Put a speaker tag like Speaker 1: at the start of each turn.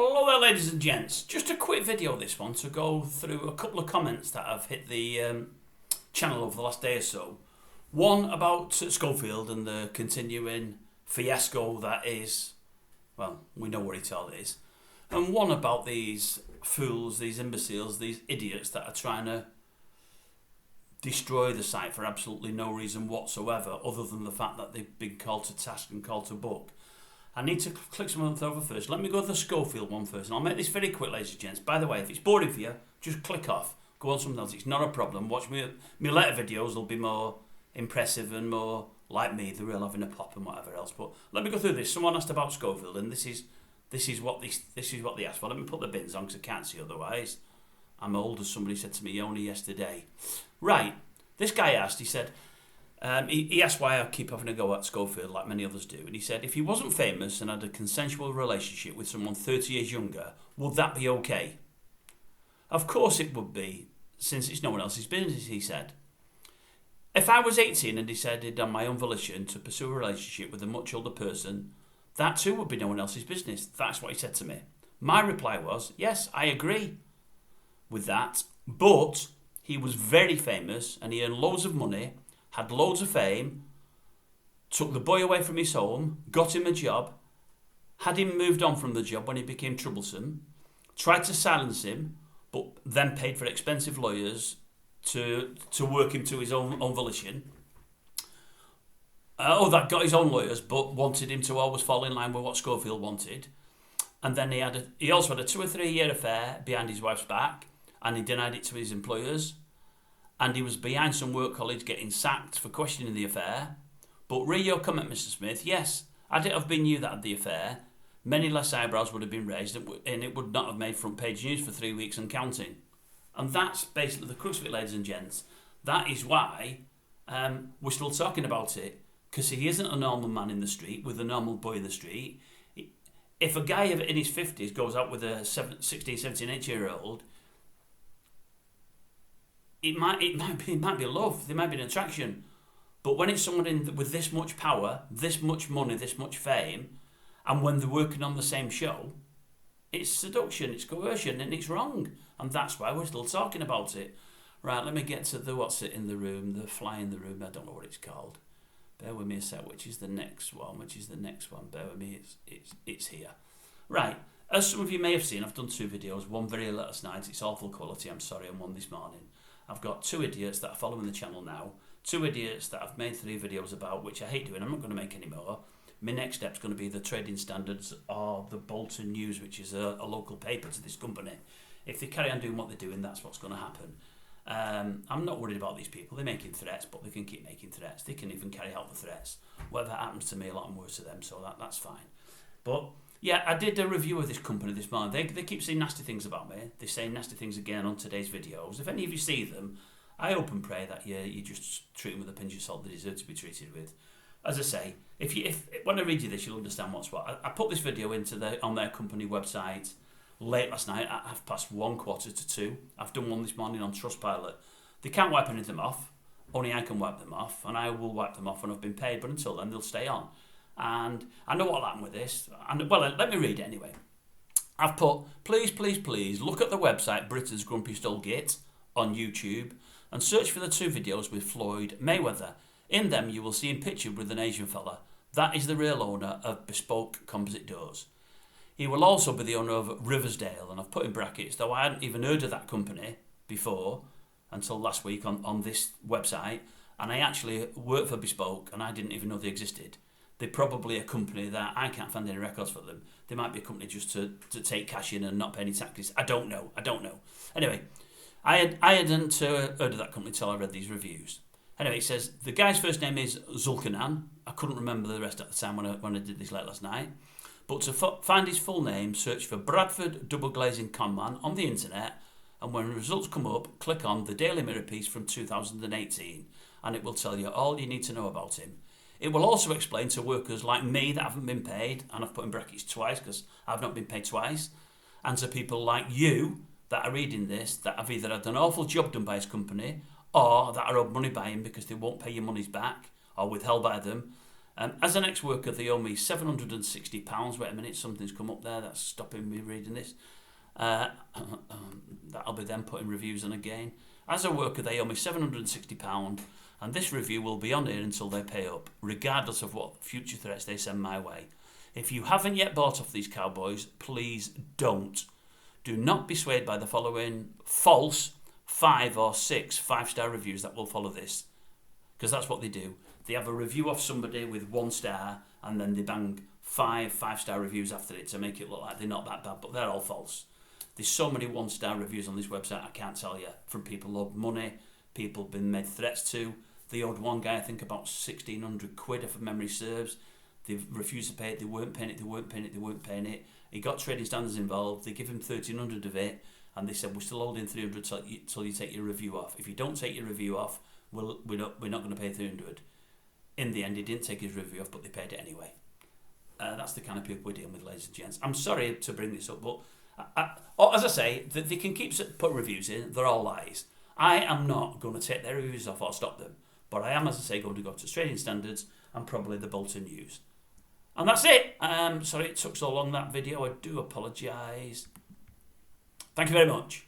Speaker 1: Hello there, ladies and gents. Just a quick video, this one, to go through a couple of comments that have hit the channel over the last day or so. One about Schofield and the continuing fiasco that is, well, we know what it all is. And one about these fools, these imbeciles, these idiots that are trying to destroy the site for absolutely no reason whatsoever, other than the fact that they've been called to task and called to book. I need to click something over first. Let me go to the Schofield one first, and I'll make this very quick, ladies and gents. By the way, if it's boring for you, just click off. Go on something else. It's not a problem. Watch me later videos. They'll be more impressive and more like me. The real having a pop and whatever else. But let me go through this. Someone asked about Schofield, and this is what they asked for. Let me put the bins on because I can't see otherwise. I'm old, as somebody said to me only yesterday. Right. This guy asked. He said. He asked why I keep having a go at Schofield like many others do, and he said, if he wasn't famous and had a consensual relationship with someone 30 years younger, would that be okay? Of course it would be, since it's no one else's business, he said. If I was 18 and decided on my own volition to pursue a relationship with a much older person, that too would be no one else's business. That's what he said to me. My reply was, yes, I agree with that, but he was very famous and he earned loads of money, had loads of fame, took the boy away from his home, got him a job, had him moved on from the job when he became troublesome, tried to silence him, but then paid for expensive lawyers to work him to his own volition. That got his own lawyers, but wanted him to always fall in line with what Schofield wanted. And then he also had a 2 or 3 year affair behind his wife's back, and he denied it to his employers. And he was behind some work colleagues getting sacked for questioning the affair. But read your comment, Mr. Smith. Yes, had it have been you that had the affair, many less eyebrows would have been raised and it would not have made front page news for 3 weeks and counting. And that's basically the crux of it, ladies and gents. That is why we're still talking about it, because he isn't a normal man in the street with a normal boy in the street. If a guy in his 50s goes out with a 16, 17, 18-year-old, it might be love, there might be an attraction, but when it's someone with this much power, this much money, this much fame, and when they're working on the same show, it's seduction, it's coercion, and it's wrong, and that's why we're still talking about it. Right, let me get to the what's it in the room, the fly in the room. I don't know what it's called. Bear with me a sec. Which is the next one? Bear with me. It's here. Right. As some of you may have seen, I've done 2 videos. One very late last night. It's awful quality. I'm sorry. And one this morning. I've got 2 idiots that are following the channel now. 2 idiots that I've made 3 videos about, which I hate doing. I'm not going to make any more. My next step's going to be the trading standards of the Bolton News, which is a local paper to this company. If they carry on doing what they're doing, that's what's going to happen. I'm not worried about these people. They're making threats, but they can keep making threats. They can even carry out the threats. Whatever happens to me, a lot more to them, so that's fine. But yeah, I did a review of this company this morning. They keep saying nasty things about me. They're saying nasty things again on today's videos. If any of you see them, I hope and pray that you just treat them with a pinch of salt they deserve to be treated with. As I say, if when I read you this, you'll understand what's what. I put this video on their company website late last night at 1:15, 1:45. I've done one this morning on Trustpilot. They can't wipe any of them off. Only I can wipe them off, and I will wipe them off when I've been paid. But until then, they'll stay on. And I know what'll happen with this. And well, let me read it anyway. I've put, please look at the website Britain's Grumpiest Old Git on YouTube and search for the 2 videos with Floyd Mayweather. In them, you will see him pictured with an Asian fella. That is the real owner of Bespoke Composite Doors. He will also be the owner of Riversdale, and I've put in brackets, though I hadn't even heard of that company before until last week on this website, and I actually work for Bespoke and I didn't even know they existed. They're probably a company that I can't find any records for them. They might be a company just to take cash in and not pay any taxes. I don't know. Anyway, I hadn't heard of that company until I read these reviews. Anyway, it says, the guy's first name is Zulkanan. I couldn't remember the rest at the time when I did this late last night. But to find his full name, search for Bradford Double Glazing Conman on the internet, and when results come up, click on the Daily Mirror piece from 2018, and it will tell you all you need to know about him. It will also explain to workers like me that haven't been paid, and I've put in brackets twice because I've not been paid twice, and to people like you that are reading this that have either had an awful job done by his company or that are owed money by him because they won't pay your monies back or withheld by them. As an ex-worker, they owe me £760. Wait a minute, something's come up there that's stopping me reading this. That'll be them putting reviews on again. As a worker, they owe me £760, and this review will be on here until they pay up, regardless of what future threats they send my way. If you haven't yet bought off these cowboys, please don't. Do not be swayed by the following false 5 or 6 5-star reviews that will follow this, because that's what they do. They have a review off somebody with 1 star, and then they bang 5 5-star reviews after it to make it look like they're not that bad, but they're all false. There's so many 1-star reviews on this website, I can't tell you, from people owed money, people been made threats to. They owed one guy, I think, about 1,600 quid, if memory serves. They refused to pay it, they weren't paying it. He got trading standards involved, they give him 1,300 of it, and they said, we're still holding 300 till you take your review off. If you don't take your review off, we're not going to pay 300. In the end, he didn't take his review off, but they paid it anyway. That's the kind of people we're dealing with, ladies and gents. I'm sorry to bring this up, but as I say, they can keep putting reviews in, they're all lies. I am not going to take their reviews off or stop them, but I am, as I say, going to go to trading standards and probably the Bolton News. And that's it. Sorry it took so long, that video. I do apologise. Thank you very much.